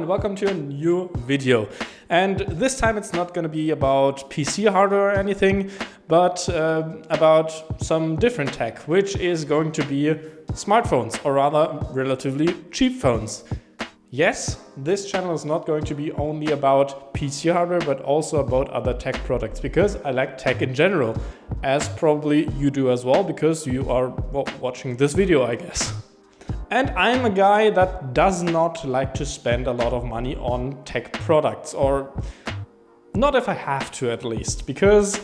and welcome to a new video. And this time it's not going to be about PC hardware or anything, but about some different tech, which is going to be smartphones, or rather relatively cheap phones. Yes, this channel is not going to be only about PC hardware, but also about other tech products, because I like tech in general, as probably you do as well, because you are watching this video, I guess. And I'm a guy that does not like to spend a lot of money on tech products, or not if I have to at least, because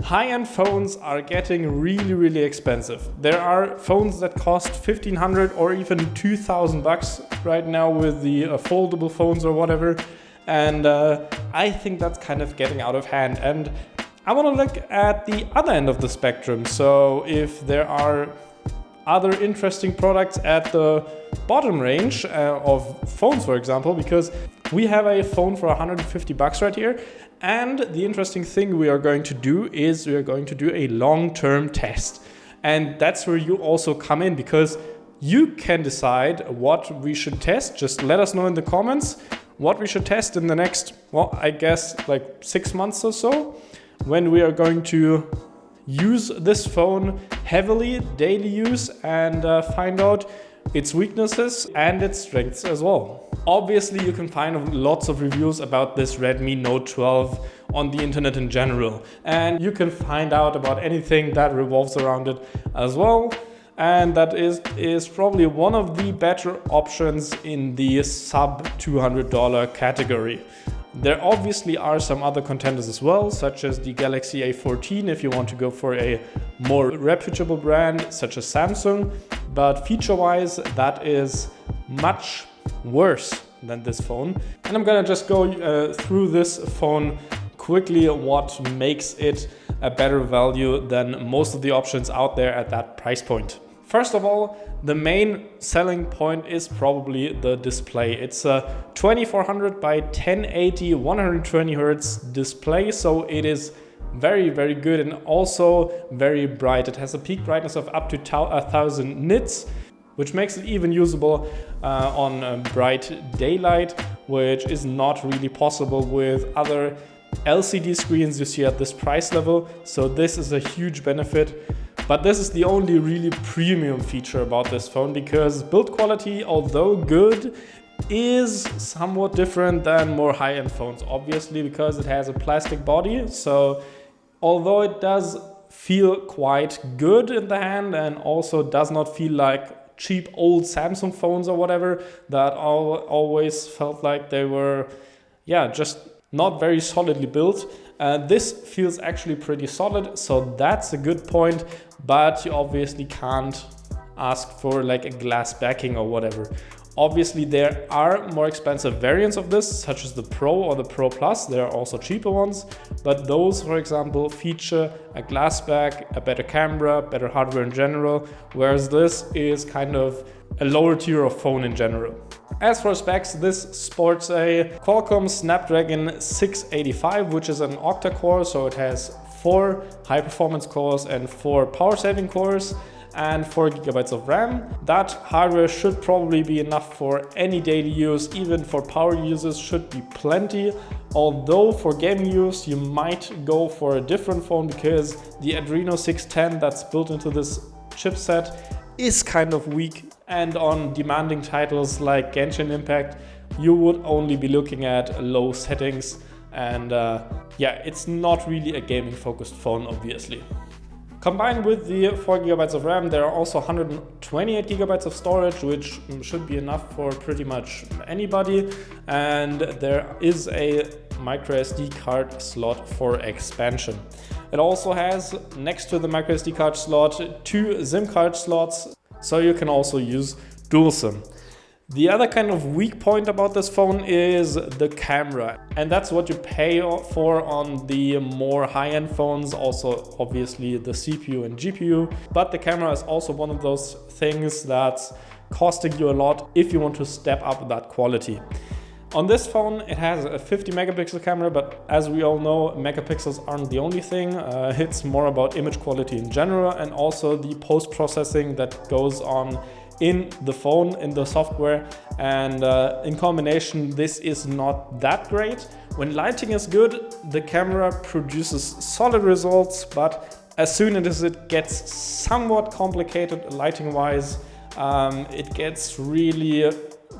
high-end phones are getting really expensive. There are phones that cost $1,500 or even 2,000 bucks right now with the foldable phones or whatever. And I think that's kind of getting out of hand. And I want to look at the other end of the spectrum. So if there are other interesting products at the bottom range of phones, for example, because we have a phone for 150 bucks right here. And the interesting thing we are going to do is we are going to do a long-term test. And that's where you also come in, because you can decide what we should test. Just let us know in the comments what we should test in the next, well, I guess like 6 months or so, when we are going to use this phone heavily, daily use, and find out its weaknesses and its strengths as well. Obviously, you can find lots of reviews about this Redmi Note 12 on the internet in general, and you can find out about anything that revolves around it as well. And that is probably one of the better options in the sub $200 category. There obviously are some other contenders as well, such as the Galaxy A14 if you want to go for a more reputable brand such as Samsung, but feature-wise that is much worse than this phone. And I'm gonna just go through this phone quickly, what makes it a better value than most of the options out there at that price point. First of all, the main selling point is probably the display. It's a 2400 by 1080 120 Hertz display, so it is very good and also very bright. It has a peak brightness of up to 1000 nits, which makes it even usable on bright daylight, which is not really possible with other LCD screens you see at this price level. So this is a huge benefit. But this is the only really premium feature about this phone, because build quality, although good, is somewhat different than more high-end phones, obviously, because it has a plastic body. So although it does feel quite good in the hand and also does not feel like cheap old Samsung phones or whatever that always felt like they were, just not very solidly built. This feels actually pretty solid, so that's a good point, but you obviously can't ask for like a glass backing or whatever. Obviously there are more expensive variants of this, such as the Pro or the Pro Plus. There are also cheaper ones, but those, for example, feature a glass back, a better camera, better hardware in general, whereas this is kind of a lower tier of phone in general. As for specs, this sports a Qualcomm Snapdragon 685, which is an octa-core, so it has 4 high-performance cores and 4 power-saving cores and 4 GB of RAM. That hardware should probably be enough for any daily use, even for power users should be plenty. Although for gaming use you might go for a different phone, because the Adreno 610 that's built into this chipset is kind of weak, and on demanding titles like Genshin Impact you would only be looking at low settings, and it's not really a gaming focused phone, obviously. Combined with the 4 GB of RAM, there are also 128 GB of storage, which should be enough for pretty much anybody, and there is a microSD card slot for expansion. It also has, next to the microSD card slot, 2 SIM card slots, so you can also use dual SIM. The other kind of weak point about this phone is the camera, and that's what you pay for on the more high-end phones, also obviously the CPU and GPU, but the camera is also one of those things that's costing you a lot if you want to step up that quality. On this phone, it has a 50 megapixel camera, but as we all know, megapixels aren't the only thing. It's more about image quality in general, and also the post-processing that goes on in the phone, in the software, and in combination this is not that great. When lighting is good, the camera produces solid results, but as soon as it gets somewhat complicated lighting wise, it gets really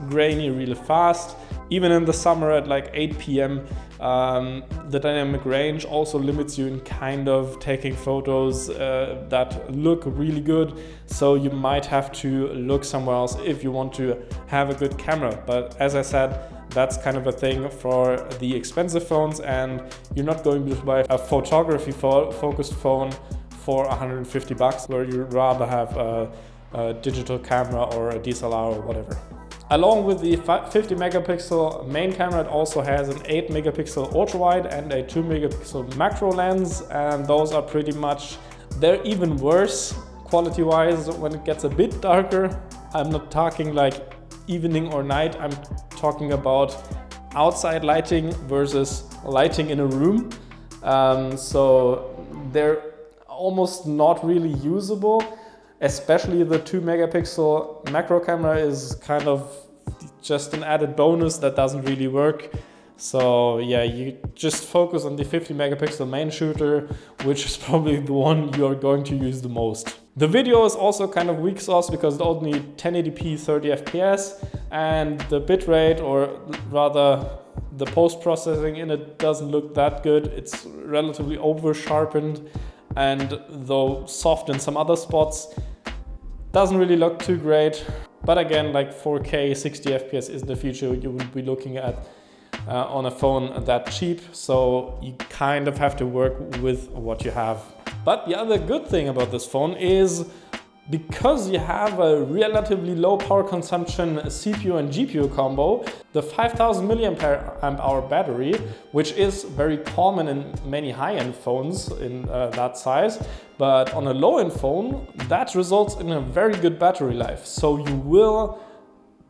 grainy really fast. Even in the summer at like 8 p.m. The dynamic range also limits you in kind of taking photos that look really good. So you might have to look somewhere else if you want to have a good camera. But as I said, that's kind of a thing for the expensive phones, and you're not going to buy a photography focused phone for 150 bucks, where you'd rather have a digital camera or a DSLR or whatever. Along with the 50 megapixel main camera, it also has an 8 megapixel ultra wide and a 2 megapixel macro lens, and those are pretty much, they're even worse quality wise when it gets a bit darker. I'm not talking like evening or night, I'm talking about outside lighting versus lighting in a room. So they're almost not really usable. Especially the 2 megapixel macro camera is kind of just an added bonus that doesn't really work. So yeah, you just focus on the 50 megapixel main shooter, which is probably the one you are going to use the most. The video is also kind of weak sauce because it only 1080p 30 FPS, and the bitrate, or rather the post-processing in it, doesn't look that good. It's relatively over sharpened, and though soft in some other spots, doesn't really look too great. But again, like 4K 60 FPS is the future you would be looking at on a phone that cheap, so you kind of have to work with what you have. But the other good thing about this phone is, because you have a relatively low power consumption CPU and GPU combo, the 5000 mAh battery, which is very common in many high-end phones in that size, but on a low-end phone, that results in a very good battery life. So you will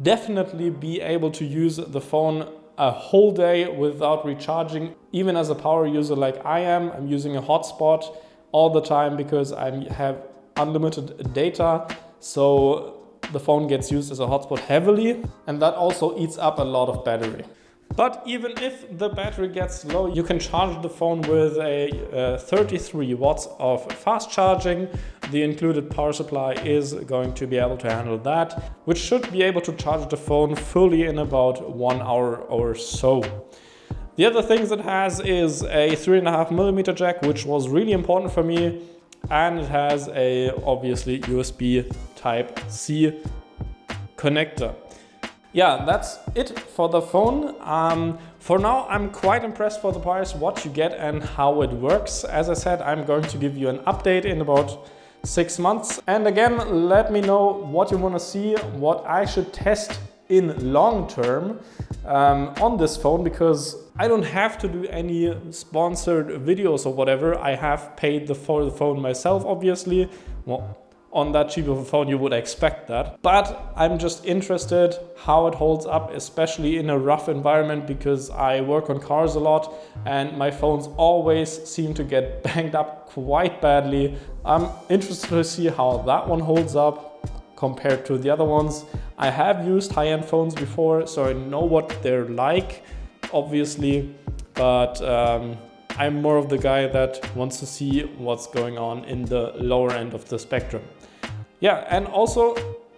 definitely be able to use the phone a whole day without recharging. Even as a power user like I am, I'm using a hotspot all the time because I have unlimited data, so the phone gets used as a hotspot heavily, and that also eats up a lot of battery. But even if the battery gets low, you can charge the phone with a 33 watts of fast charging. The included power supply is going to be able to handle that, which should be able to charge the phone fully in about 1 hour or so. The other things it has is a 3.5mm jack, which was really important for me, and it has a obviously USB Type-C connector. Yeah, that's it for the phone. For now, I'm quite impressed for the price, what you get and how it works. As I said, I'm going to give you an update in about 6 months. And again, let me know what you want to see, what I should test in long term on this phone, because I don't have to do any sponsored videos or whatever. I have paid for the phone myself, obviously. Well, on that cheap of a phone you would expect that, but I'm just interested how it holds up, especially in a rough environment, because I work on cars a lot and my phones always seem to get banged up quite badly. I'm interested to see how that one holds up compared to the other ones. I have used high-end phones before, so I know what they're like, obviously, but I'm more of the guy that wants to see what's going on in the lower end of the spectrum. Yeah, and also,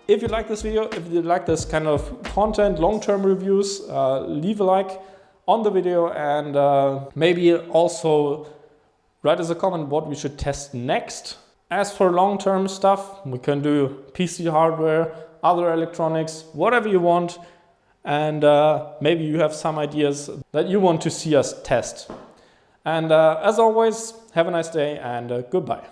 if you like this video, if you like this kind of content, long-term reviews, leave a like on the video, and maybe also write as a comment what we should test next. As for long-term stuff, we can do PC hardware, other electronics, whatever you want, and maybe you have some ideas that you want to see us test. And as always, have a nice day and goodbye.